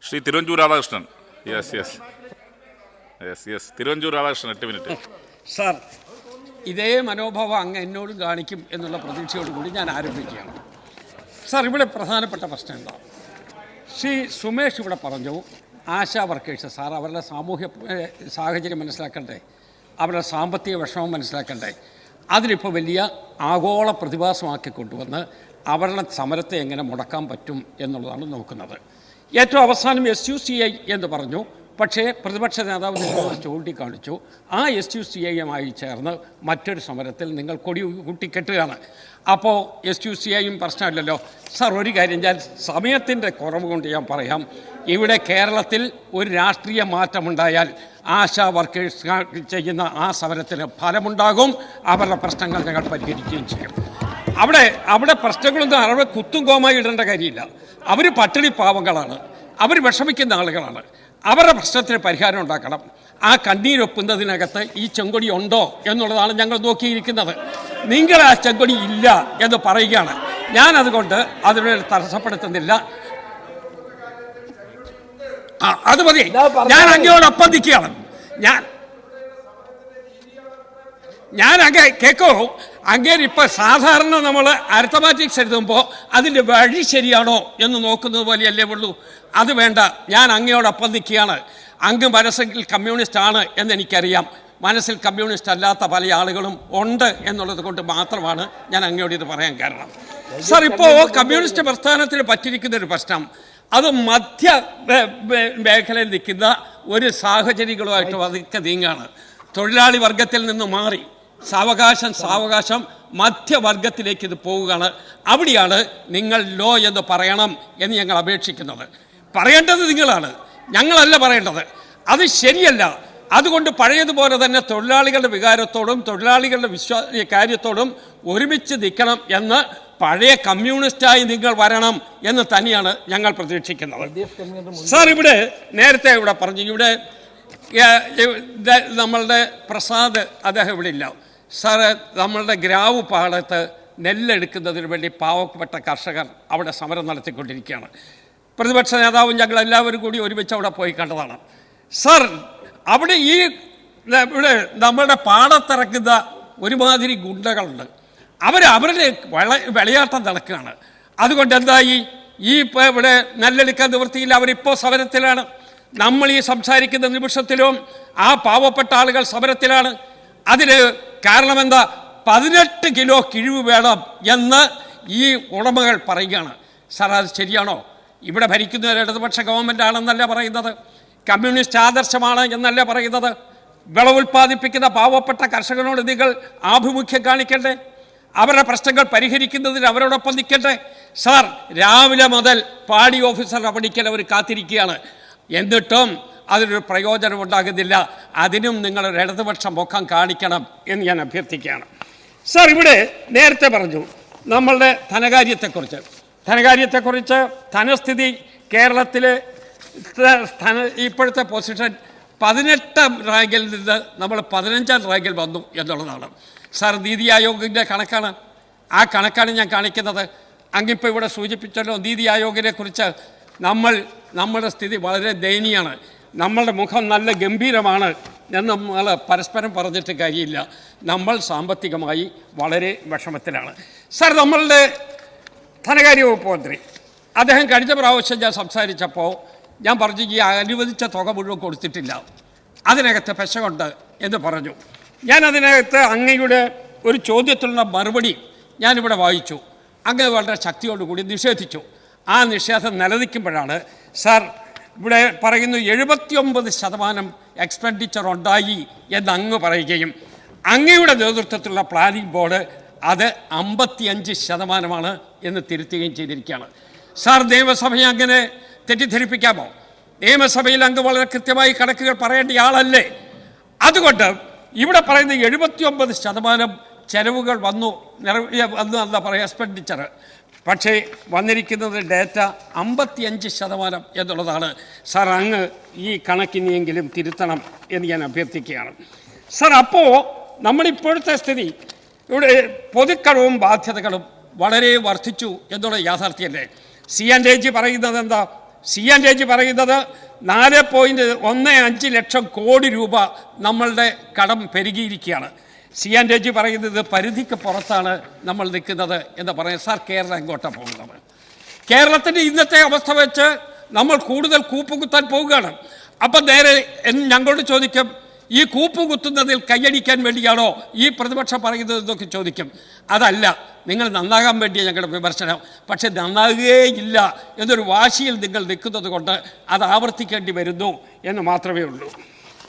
Shri Thiruvanchoor Radhakrishnan. Thiruvanchoor Radhakrishnan 8 minute. Sir, ഇതേ മനോഭാവം അങ്ങ് എന്നോടും കാണിക്കും എന്നുള്ള പ്രതീക്ഷയോടുകൂടി ഞാൻ ആരംഭിക്കുകയാണ്. സാർ, ഇവിടെ പ്രധാനപ്പെട്ട പ്രശ്നം എന്താ? ശ്രീ സുമേഷ് ഇവിടെ പറഞ്ഞു, ആശാ വർക്കേഴ്സ് സാർ അവരുടെ സാമൂഹ്യ സാഹചര്യം മനസ്സിലാക്കണ്ടേ, അവരുടെ സാമ്പത്തിക വിഷമം മനസ്സിലാക്കണ്ടേ. അതിനിപ്പോൾ വലിയ ആഗോള പ്രതിഭാസമാക്കി കൊണ്ടുവന്ന് അവരുടെ സമരത്തെ എങ്ങനെ മുടക്കാൻ പറ്റും എന്നുള്ളതാണ് നോക്കുന്നത്. ഏറ്റവും അവസാനം SUCI എന്ന് പറഞ്ഞു. പക്ഷേ പ്രതിപക്ഷ നേതാവ് നിങ്ങൾ ചൂണ്ടിക്കാണിച്ചു, ആ SUCI-യുമായി ചേർന്ന് മറ്റൊരു സമരത്തിൽ നിങ്ങൾ കൊടി കൂട്ടിക്കെട്ടുകയാണ്. അപ്പോൾ SUCI-യും പ്രശ്നമില്ലല്ലോ. സാർ, ഒരു കാര്യം ഞാൻ സമയത്തിൻ്റെ കുറവ് കൊണ്ട് ഞാൻ പറയാം. ഇവിടെ കേരളത്തിൽ ഒരു രാഷ്ട്രീയ മാറ്റമുണ്ടായാൽ ആശാ വർക്കേഴ്സ് ചെയ്യുന്ന ആ സമരത്തിന് ഫലമുണ്ടാകും. അവരുടെ പ്രശ്നങ്ങൾ ഞങ്ങൾ പരിഹരിക്കുകയും ചെയ്യും. അവിടെ പ്രശ്നങ്ങളൊന്നും അവരുടെ കുത്തും കോമായി ഇടേണ്ട കാര്യമില്ല. അവർ പട്ടിണി പാവങ്ങളാണ്, അവർ വിഷമിക്കുന്ന ആളുകളാണ്. അവരുടെ പ്രശ്നത്തിന് പരിഹാരം ഉണ്ടാക്കണം. ആ കണ്ണീരൊപ്പുന്നതിനകത്ത് ഈ ചെങ്കൊടി ഉണ്ടോ എന്നുള്ളതാണ് ഞങ്ങൾ നോക്കിയിരിക്കുന്നത്. നിങ്ങൾ ആ ചെങ്കൊടി ഇല്ല എന്ന് പറയുകയാണ്. ഞാനതുകൊണ്ട് അതിനെ തടസ്സപ്പെടുത്തുന്നില്ല. അത് മതി. ഞാൻ അങ്ങയോടൊപ്പം നിൽക്കുകയാണ്. ഞാൻ അങ്ങേ കേൾക്കോ, അങ്ങേരിപ്പോൾ സാധാരണ നമ്മൾ അരിത്തമാറ്റിക്സ് എഴുതുമ്പോൾ അതിൻ്റെ വഴി ശരിയാണോ എന്ന് നോക്കുന്നത് പോലെയല്ലേ ഉള്ളൂ. അത് വേണ്ട. ഞാൻ അങ്ങയോടൊപ്പം നിൽക്കുകയാണ്. അങ്ങ് മനസ്സിൽ കമ്മ്യൂണിസ്റ്റ് ആണ് എന്നെനിക്കറിയാം. മനസ്സിൽ കമ്മ്യൂണിസ്റ്റ് അല്ലാത്ത പല ആളുകളും ഉണ്ട് എന്നുള്ളത് കൊണ്ട് മാത്രമാണ് ഞാൻ അങ്ങയോട് ഇത് പറയാൻ കാരണം. സാർ, ഇപ്പോൾ കമ്മ്യൂണിസ്റ്റ് പ്രസ്ഥാനത്തിന് പറ്റിയിരിക്കുന്നൊരു പ്രശ്നം, അത് മധ്യ മേഖലയിൽ നിൽക്കുന്ന ഒരു സാഹചര്യങ്ങളുമായിട്ട് അതൊക്കെ നീങ്ങാണ്. തൊഴിലാളി വർഗത്തിൽ നിന്ന് മാറി സാവകാശം മധ്യവർഗത്തിലേക്ക് ഇത് പോവുകയാണ്. അവിടെയാണ് നിങ്ങൾ ലോ എന്ന് പറയണം എന്ന് ഞങ്ങൾ അപേക്ഷിക്കുന്നത്. പറയേണ്ടത് നിങ്ങളാണ്, ഞങ്ങളല്ല പറയേണ്ടത്. അത് ശരിയല്ല. അതുകൊണ്ട് പഴയതുപോലെ തന്നെ തൊഴിലാളികളുടെ വികാരത്തോടും തൊഴിലാളികളുടെ കാര്യത്തോടും ഒരുമിച്ച് നിൽക്കണം എന്ന് പഴയ കമ്മ്യൂണിസ്റ്റായി നിങ്ങൾ വരണം എന്ന് തന്നെയാണ് ഞങ്ങൾ പ്രതീക്ഷിക്കുന്നത്. സാർ, ഇവിടെ നേരത്തെ ഇവിടെ പറഞ്ഞു, ഇവിടെ നമ്മളുടെ പ്രസാദ് അദ്ദേഹം ഇവിടെ ഇല്ല. സാറ്, നമ്മളുടെ ഗ്രാവ് പാടത്ത് നെല്ലെടുക്കുന്നതിന് വേണ്ടി പാവപ്പെട്ട കർഷകർ അവിടെ സമരം നടത്തിക്കൊണ്ടിരിക്കുകയാണ്. പ്രതിപക്ഷ നേതാവും ഞങ്ങളെല്ലാവരും കൂടി ഒരുമിച്ച് അവിടെ പോയി കണ്ടതാണ്. സാർ, അവിടെ ഇവിടെ നമ്മളുടെ പാടത്തിറക്കുന്ന ഒരുമാതിരി ഗുണ്ടകളുണ്ട്. അവരുടെ വിളയാട്ടം നടക്കുകയാണ്. അതുകൊണ്ട് എന്തായി, ഇപ്പോൾ ഇവിടെ നെല്ലെടുക്കാൻ നിവൃത്തിയില്ല, അവരിപ്പോൾ സമരത്തിലാണ്. നമ്മൾ ഈ സംസാരിക്കുന്ന നിമിഷത്തിലും ആ പാവപ്പെട്ട ആളുകൾ സമരത്തിലാണ്. അതിന് കാരണം എന്താ? 18 കിലോ കിഴിവ് വേണം എന്ന് ഈ ഉടമകൾ പറയുകയാണ്. സാർ, അത് ശരിയാണോ? ഇവിടെ ഭരിക്കുന്ന ഒരു ഇടതുപക്ഷ ഗവൺമെൻറ് ആണെന്നല്ല പറയുന്നത്, കമ്മ്യൂണിസ്റ്റ് ആദർശമാണ് എന്നല്ല പറയുന്നത്. വിളവുൽപ്പാദിപ്പിക്കുന്ന പാവപ്പെട്ട കർഷകരോട് നിങ്ങൾ ആഭിമുഖ്യം കാണിക്കണ്ടേ? അവരുടെ പ്രശ്നങ്ങൾ പരിഹരിക്കുന്നതിന് അവരോടൊപ്പം നിൽക്കട്ടെ. സാർ, രാവിലെ മുതൽ പാടി ഓഫീസറുടെ പണിക്കൽ അവർ കാത്തിരിക്കുകയാണ്. എന്നിട്ടും അതിനൊരു പ്രയോജനം ഉണ്ടാകുന്നില്ല. അതിനും നിങ്ങളൊരു ഇടതുപക്ഷ മുഖം കാണിക്കണം എന്ന് ഞാൻ അഭ്യർത്ഥിക്കുകയാണ്. സാർ, ഇവിടെ നേരത്തെ പറഞ്ഞു നമ്മളുടെ ധനകാര്യത്തെക്കുറിച്ച് ധനസ്ഥിതി കേരളത്തിലെ ഇപ്പോഴത്തെ പൊസിഷൻ 18ാം റാങ്കിൽ നിന്ന് നമ്മൾ 15ാം റാങ്കിൽ വന്നു എന്നുള്ളതാണ്. സാർ, നീതി ആയോഗിൻ്റെ കണക്കാണ്. ആ കണക്കാണ് ഞാൻ കാണിക്കുന്നത്. അങ്ങിപ്പോൾ ഇവിടെ സൂചിപ്പിച്ചല്ലോ, നീതി ആയോഗിനെ കുറിച്ച് നമ്മുടെ സ്ഥിതി വളരെ ദയനീയമാണ്. നമ്മളുടെ മുഖം നല്ല ഗംഭീരമാണ് എന്ന് നമ്മൾ പരസ്പരം പറഞ്ഞിട്ട് കാര്യമില്ല. നമ്മൾ സാമ്പത്തികമായി വളരെ വിഷമത്തിലാണ്. സാർ, നമ്മളുടെ ധനകാര്യ വകുപ്പ് മന്ത്രി അദ്ദേഹം കഴിഞ്ഞ പ്രാവശ്യം ഞാൻ സംസാരിച്ചപ്പോൾ ഞാൻ പറഞ്ഞു, ഈ അനുവദിച്ച തുക മുഴുവൻ കൊടുത്തിട്ടില്ല, അതിനകത്ത് പെശകുണ്ട് എന്ന് പറഞ്ഞു. ഞാൻ അതിനകത്ത് അങ്ങയുടെ ഒരു ചോദ്യത്തിലുള്ള മറുപടി ഞാനിവിടെ വായിച്ചു. അങ്ങ് വളരെ ശക്തിയോടുകൂടി നിഷേധിച്ചു. ആ നിഷേധം നിലനിൽക്കുമ്പോഴാണ് സാർ ഇവിടെ പറയുന്നു 79% എക്സ്പെൻഡിച്ചർ ഉണ്ടായി എന്ന് അങ്ങ് പറയുകയും അങ്ങയുടെ നേതൃത്വത്തിലുള്ള പ്ലാനിംഗ് ബോർഡ് അത് 55% എന്ന് തിരുത്തുകയും ചെയ്തിരിക്കുകയാണ്. സാർ, നിയമസഭയെ അങ്ങനെ തെറ്റിദ്ധരിപ്പിക്കാമോ? നിയമസഭയിൽ അങ്ങ് വളരെ കൃത്യമായി കണക്കുകൾ പറയേണ്ട ആളല്ലേ? അതുകൊണ്ട് ഇവിടെ പറയുന്ന 79% ചെലവുകൾ വന്നു എന്താ പറയുക, എക്സ്പെൻഡിച്ചർ. പക്ഷേ വന്നിരിക്കുന്നത് ഡേറ്റ 55% എന്നുള്ളതാണ്. സാർ, അങ്ങ് ഈ കണക്കിനെങ്കിലും തിരുത്തണം എന്ന് ഞാൻ അഭ്യർത്ഥിക്കുകയാണ്. സാർ, അപ്പോൾ നമ്മളിപ്പോഴത്തെ സ്ഥിതി, ഇവിടെ പൊതുക്കടവും ബാധ്യതകളും വളരെ വർദ്ധിച്ചു എന്നുള്ള യാഥാർത്ഥ്യമല്ലേ? CNAG പറയുന്നത് എന്താ? CNAG പറയുന്നത് 4.15 ലക്ഷം കോടി രൂപ നമ്മളുടെ കടം പെരുകിയിരിക്കുകയാണ്. CNAG പറയുന്നത് പരിധിക്ക് പുറത്താണ് നമ്മൾ നിൽക്കുന്നത് എന്ന് പറയുന്നത്. സാർ, കേരളം എങ്ങോട്ടാണ് പോകുന്നത്? കേരളത്തിൻ്റെ ഇന്നത്തെ അവസ്ഥ വെച്ച് നമ്മൾ കൂടുതൽ കൂപ്പുകുത്താൻ പോവുകയാണ്. അപ്പം നേരെ ഞങ്ങളോട് ചോദിക്കും, ഈ കൂപ്പുകുത്തുന്നതിൽ കൈയടിക്കാൻ വേണ്ടിയാണോ ഈ പ്രതിപക്ഷം പറയുന്നത് എന്നൊക്കെ ചോദിക്കും. അതല്ല, നിങ്ങൾ നന്നാകാൻ വേണ്ടിയ ഞങ്ങളുടെ വിമർശനം. പക്ഷെ നന്നാകുകയില്ല എന്നൊരു വാശിയിൽ നിങ്ങൾ നിൽക്കുന്നത് കൊണ്ട് അത് ആവർത്തിക്കേണ്ടി വരുന്നു എന്ന് മാത്രമേ ഉള്ളൂ.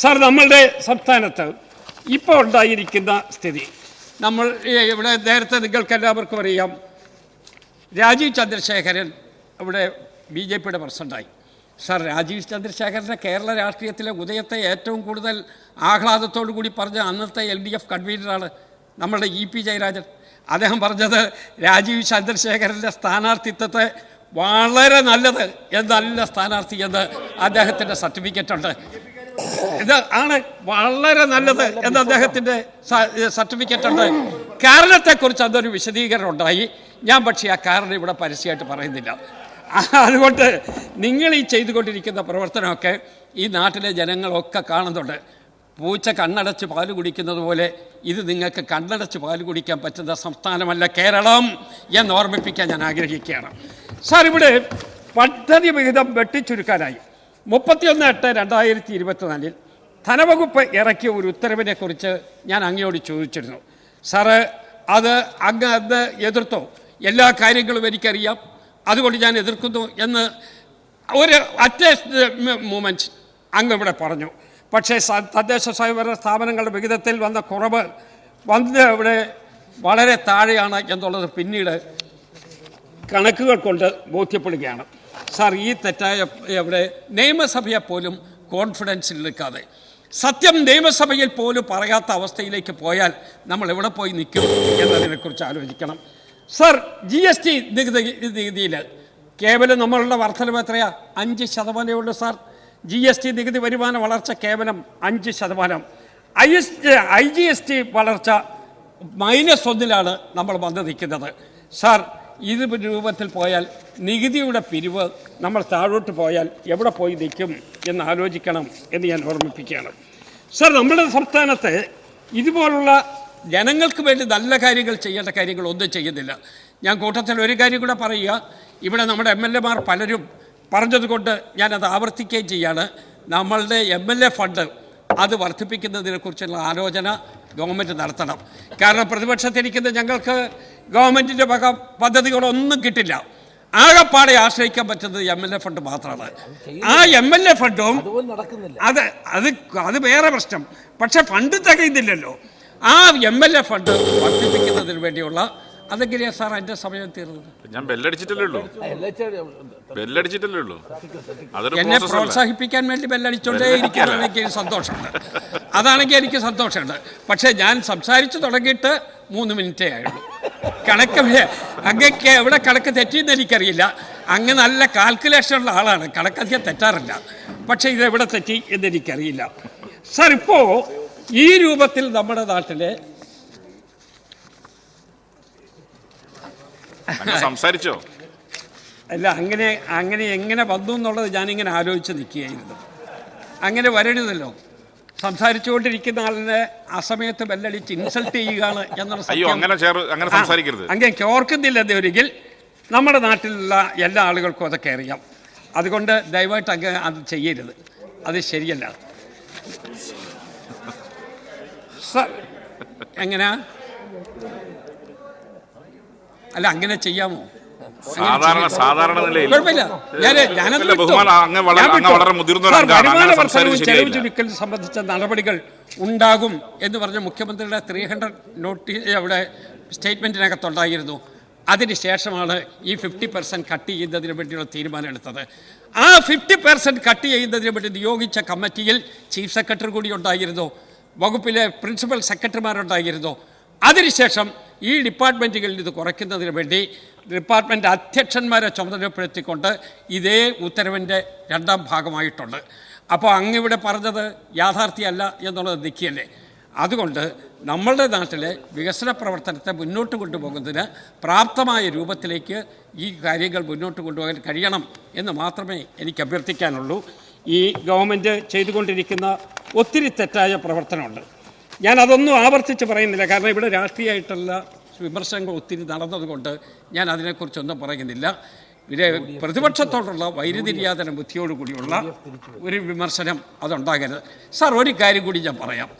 സാർ, നമ്മളുടെ സംസ്ഥാനത്ത് ഇപ്പോൾ ഉണ്ടായിരിക്കുന്ന സ്ഥിതി, നമ്മൾ ഇവിടെ നേരത്തെ നിങ്ങൾക്കെല്ലാവർക്കും അറിയാം, രാജീവ് ചന്ദ്രശേഖരൻ ഇവിടെ BJPയുടെ പ്രസിഡൻ്റായി. സാർ, രാജീവ് ചന്ദ്രശേഖരൻ്റെ കേരള രാഷ്ട്രീയത്തിലെ ഉദയത്തെ ഏറ്റവും കൂടുതൽ ആഹ്ലാദത്തോടു കൂടി പറഞ്ഞ അന്നത്തെ LDF കൺവീനറാണ് നമ്മളുടെ EP ജയരാജൻ. അദ്ദേഹം പറഞ്ഞത് രാജീവ് ചന്ദ്രശേഖരൻ്റെ സ്ഥാനാർത്ഥിത്വത്തെ വളരെ നല്ലത്, നല്ല സ്ഥാനാർത്ഥി എന്ന് അദ്ദേഹത്തിൻ്റെ സർട്ടിഫിക്കറ്റുണ്ട്. ഇത് ആണ് വളരെ നല്ലത് എന്ന് അദ്ദേഹത്തിൻ്റെ സർട്ടിഫിക്കറ്റുണ്ട്. കാരണത്തെക്കുറിച്ച് അതൊരു വിശദീകരണം ഉണ്ടായി. ഞാൻ പക്ഷേ ആ കാരണം ഇവിടെ പരസ്യമായിട്ട് പറയുന്നില്ല. അതുകൊണ്ട് നിങ്ങൾ ഈ ചെയ്തുകൊണ്ടിരിക്കുന്ന പ്രവർത്തനമൊക്കെ ഈ നാട്ടിലെ ജനങ്ങളൊക്കെ കാണുന്നുണ്ട്. പൂച്ച കണ്ണടച്ച് പാല് കുടിക്കുന്നത് പോലെ ഇത് നിങ്ങൾക്ക് കണ്ണടച്ച് പാല് കുടിക്കാൻ പറ്റുന്ന സംസ്ഥാനമല്ല കേരളം എന്ന് ഓർമ്മിപ്പിക്കാൻ ഞാൻ ആഗ്രഹിക്കുകയാണ്. സാർ, ഇവിടെ പദ്ധതി വിഹിതം വെട്ടിച്ചുരുക്കാനായി 31/8/2024 ധനവകുപ്പ് ഇറക്കിയ ഒരു ഉത്തരവിനെ കുറിച്ച് ഞാൻ അങ്ങയോട് ചോദിച്ചിരുന്നു. സാറ്, അത് എതിർത്തോ? എല്ലാ കാര്യങ്ങളും എനിക്കറിയാം, അതുകൊണ്ട് ഞാൻ എതിർക്കുന്നു എന്ന് ഒരു മൂമെൻറ്റ് അങ്ങ് ഇവിടെ പറഞ്ഞു. പക്ഷേ തദ്ദേശ സ്വയംഭരണ സ്ഥാപനങ്ങളുടെ വിഹിതത്തിൽ വന്ന കുറവ് ഇവിടെ വളരെ താഴെയാണ് എന്നുള്ളത് പിന്നീട് കണക്കുകൾ കൊണ്ട് ബോധ്യപ്പെടുകയാണ്. സാർ, ഈ തെറ്റായ ഇവിടെ നിയമസഭയെ പോലും കോൺഫിഡൻസിൽ നിൽക്കാതെ, സത്യം നിയമസഭയിൽ പോലും പറയാത്ത അവസ്ഥയിലേക്ക് പോയാൽ നമ്മൾ എവിടെ പോയി നിൽക്കും എന്നതിനെക്കുറിച്ച് ആലോചിക്കണം. സാർ, GST നികുതിയിൽ കേവലം നമ്മളുടെ വർധനവ് എത്രയാ? 5% ഉള്ളൂ സാർ. GST നികുതി വരുമാന വളർച്ച കേവലം 5%. IGST വളർച്ച -1 നമ്മൾ വന്ന് നിൽക്കുന്നത്. സാർ, ഇത് രൂപത്തിൽ പോയാൽ നികുതിയുടെ പിരിവ് നമ്മൾ താഴോട്ട് പോയാൽ എവിടെ പോയി നിൽക്കും എന്ന് ആലോചിക്കണം എന്ന് ഞാൻ ഓർമ്മിപ്പിക്കുകയാണ്. സാർ, നമ്മുടെ സംസ്ഥാനത്ത് ഇതുപോലുള്ള ജനങ്ങൾക്ക് വേണ്ടി നല്ല കാര്യങ്ങൾ ചെയ്യേണ്ട കാര്യങ്ങൾ ഒന്നും ചെയ്യുന്നില്ല. ഞാൻ കൂട്ടത്തിൽ ഒരു കാര്യം കൂടെ പറയുക. ഇവിടെ നമ്മുടെ MLA മാർ പലരും പറഞ്ഞതുകൊണ്ട് ഞാനത് ആവർത്തിക്കുകയും ചെയ്യാണ്. നമ്മളുടെ MLA ഫണ്ട് അത് വർദ്ധിപ്പിക്കുന്നതിനെക്കുറിച്ചുള്ള ആലോചന ഗവൺമെൻറ് നടത്തണം. കാരണം പ്രതിപക്ഷത്തിരിക്കുന്ന ഞങ്ങൾക്ക് ഗവൺമെൻറ്റിൻ്റെ വക പദ്ധതികളൊന്നും കിട്ടില്ല. ആകെപ്പാടെ ആശ്രയിക്കാൻ പറ്റുന്നത് MLA ഫണ്ട് മാത്രമാണ്. ആ MLA ഫണ്ടും അത് വേറെ പ്രശ്നം. പക്ഷെ ഫണ്ട് തികയുന്നില്ലല്ലോ. ആ MLA ഫണ്ട് വർദ്ധിപ്പിക്കുന്നതിന് വേണ്ടിയുള്ള അതെങ്ങനെയാ സാർ എൻ്റെ സമയം തീർന്നത്? ഞാൻ ബെല്ലടിച്ചിട്ടല്ലേ ഉള്ളൂ. എന്നെ പ്രോത്സാഹിപ്പിക്കാൻ വേണ്ടി ബെല്ലടിച്ചോണ്ടേ ഇരിക്കുകയാണെങ്കിൽ എനിക്ക് സന്തോഷമുണ്ട്. അതാണെങ്കിൽ എനിക്ക് സന്തോഷമുണ്ട്. പക്ഷേ ഞാൻ സംസാരിച്ചു തുടങ്ങിയിട്ട് 3 മിനിറ്റേ ആയുള്ളൂ. കണക്ക് അങ്ങക്ക് എവിടെ കണക്ക് തെറ്റിയെന്ന് എനിക്കറിയില്ല. അങ്ങ് നല്ല കാൽക്കുലേഷനുള്ള ആളാണ്, കണക്കധികം തെറ്റാറില്ല. പക്ഷേ ഇതെവിടെ തെറ്റി എന്നെനിക്കറിയില്ല. സാർ, ഇപ്പോൾ ഈ രൂപത്തിൽ നമ്മുടെ നാട്ടിലെ സംസാരിച്ചോ? അല്ല, അങ്ങനെ എങ്ങനെ വന്നു എന്നുള്ളത് ഞാനിങ്ങനെ ആലോചിച്ച് നിൽക്കുകയായിരുന്നു. അങ്ങനെ വരരുതല്ലോ. സംസാരിച്ചുകൊണ്ടിരിക്കുന്ന ആളിനെ അസമയത്ത് ബെല്ലടിച്ച് ഇൻസൾട്ട് ചെയ്യുകയാണ് എന്നുള്ള അങ്ങനെയൊക്കെ ഓർക്കുന്നില്ലെന്ന് ഒരിക്കൽ നമ്മുടെ നാട്ടിലുള്ള എല്ലാ ആളുകൾക്കും അതൊക്കെ അറിയാം. അതുകൊണ്ട് ദയവായിട്ട് അങ്ങ് അത് ചെയ്യരുത്, അത് ശരിയല്ല. എങ്ങനെയാ? അല്ല, അങ്ങനെ ചെയ്യാമോ? സാധാരണ നിലയിൽ വരുമാന വർധനവും ചെലവ് ചുരുക്കൽ സംബന്ധിച്ച നടപടികൾ ഉണ്ടാകും എന്ന് പറഞ്ഞ മുഖ്യമന്ത്രിയുടെ 300 നോട്ടീസ് അവിടെ സ്റ്റേറ്റ്മെൻറ്റിനകത്തുണ്ടായിരുന്നു. അതിനുശേഷമാണ് ഈ 50% കട്ട് ചെയ്യുന്നതിന് വേണ്ടിയുള്ള തീരുമാനം എടുത്തത്. ആ 50% കട്ട് ചെയ്യുന്നതിന് വേണ്ടി നിയോഗിച്ച കമ്മിറ്റിയിൽ ചീഫ് സെക്രട്ടറി കൂടി ഉണ്ടായിരുന്നു, വകുപ്പിലെ പ്രിൻസിപ്പൽ സെക്രട്ടറിമാരുണ്ടായിരുന്നു. അതിനുശേഷം ഈ ഡിപ്പാർട്ട്മെൻറ്റുകളിൽ ഇത് കുറയ്ക്കുന്നതിന് വേണ്ടി ഡിപ്പാർട്ട്മെൻറ്റ് അധ്യക്ഷന്മാരെ ചുമതലപ്പെടുത്തിക്കൊണ്ട് ഇതേ ഉത്തരവിൻ്റെ 2ാം ഭാഗമായിട്ടുണ്ട്. അപ്പോൾ അങ്ങിവിടെ പറഞ്ഞത് യാഥാർത്ഥ്യമല്ല എന്നുള്ളത് നിൽക്കുകയല്ലേ? അതുകൊണ്ട് നമ്മളുടെ നാട്ടിലെ വികസന പ്രവർത്തനത്തെ മുന്നോട്ട് കൊണ്ടുപോകുന്നതിന് പ്രാപ്തമായ രൂപത്തിലേക്ക് ഈ കാര്യങ്ങൾ മുന്നോട്ട് കൊണ്ടുപോകാൻ കഴിയണം എന്ന് മാത്രമേ എനിക്ക് അഭ്യർത്ഥിക്കാനുള്ളൂ. ഈ ഗവൺമെൻറ് ചെയ്തുകൊണ്ടിരിക്കുന്ന ഒത്തിരി തെറ്റായ പ്രവർത്തനമുണ്ട്. ഞാനതൊന്നും ആവർത്തിച്ച് പറയുന്നില്ല, കാരണം ഇവിടെ രാഷ്ട്രീയമായിട്ടുള്ള വിമർശനങ്ങൾ ഒത്തിരി നടന്നതുകൊണ്ട് ഞാൻ അതിനെക്കുറിച്ചൊന്നും പറയുന്നില്ല. ഇത് പ്രതിപക്ഷത്തോടുള്ള വൈരുദ്ധ്യാതന ബുദ്ധിയോടുകൂടിയുള്ള ഒരു വിമർശനം അതുണ്ടാകരുത്. സാർ, ഒരു കാര്യം കൂടി ഞാൻ പറയാം.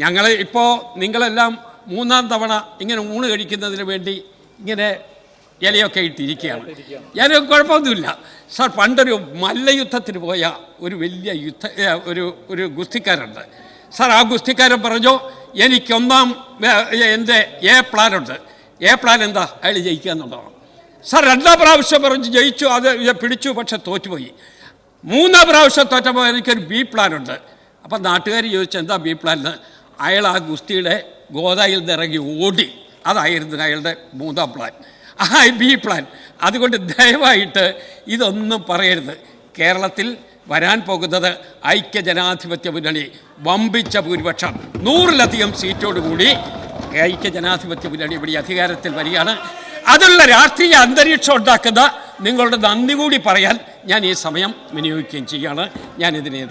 ഞങ്ങൾ ഇപ്പോൾ നിങ്ങളെല്ലാം 3-ാം തവണ ഇങ്ങനെ ഊണ് കഴിക്കുന്നതിന് വേണ്ടി ഇങ്ങനെ ഇലയൊക്കെ ഇട്ടിരിക്കുകയാണ്. ഞാൻ കുഴപ്പമൊന്നുമില്ല സാർ. പണ്ടൊരു മല്ലയുദ്ധത്തിന് പോയ ഒരു വലിയ ഒരു ഗുസ്തിക്കാരുണ്ട് സാർ. ആ ഗുസ്തിക്കാരൻ പറഞ്ഞു, എൻ്റെ എ പ്ലാനുണ്ട്. എ പ്ലാൻ എന്താ? അയാൾ ജയിക്കുക എന്നുള്ളതാണ് സാർ. 2-ാം പ്രാവശ്യം പറഞ്ഞു ജയിച്ചു, അത് പിടിച്ചു, പക്ഷെ തോറ്റുപോയി. 3-ാം പ്രാവശ്യം തോറ്റപ്പോൾ എനിക്കൊരു ബി പ്ലാനുണ്ട്. അപ്പം നാട്ടുകാർ ചോദിച്ചു എന്താ ബി പ്ലാൻ? അയാൾ ആ ഗുസ്തിയുടെ ഗോദായിൽ നിന്ന് ഇറങ്ങി ഓടി. അതായിരുന്നു അയാളുടെ 3-ാം പ്ലാൻ, ആ ബി പ്ലാൻ. അതുകൊണ്ട് ദയവായിട്ട് ഇതൊന്നും പറയരുത്. കേരളത്തിൽ വരാൻ പോകുന്നത് ഐക്യജനാധിപത്യ മുന്നണി വമ്പിച്ച ഭൂരിപക്ഷം 100-ലധികം സീറ്റോടുകൂടി ഐക്യജനാധിപത്യ മുന്നണി ഇവിടെ അധികാരത്തിൽ വരികയാണ്. അതുള്ള രാഷ്ട്രീയ അന്തരീക്ഷം ഉണ്ടാക്കുന്ന നിങ്ങളുടെ നന്ദി കൂടി പറയാൻ ഞാൻ ഈ സമയം വിനിയോഗിക്കുകയും ചെയ്യുകയാണ്. ഞാനിതിനെ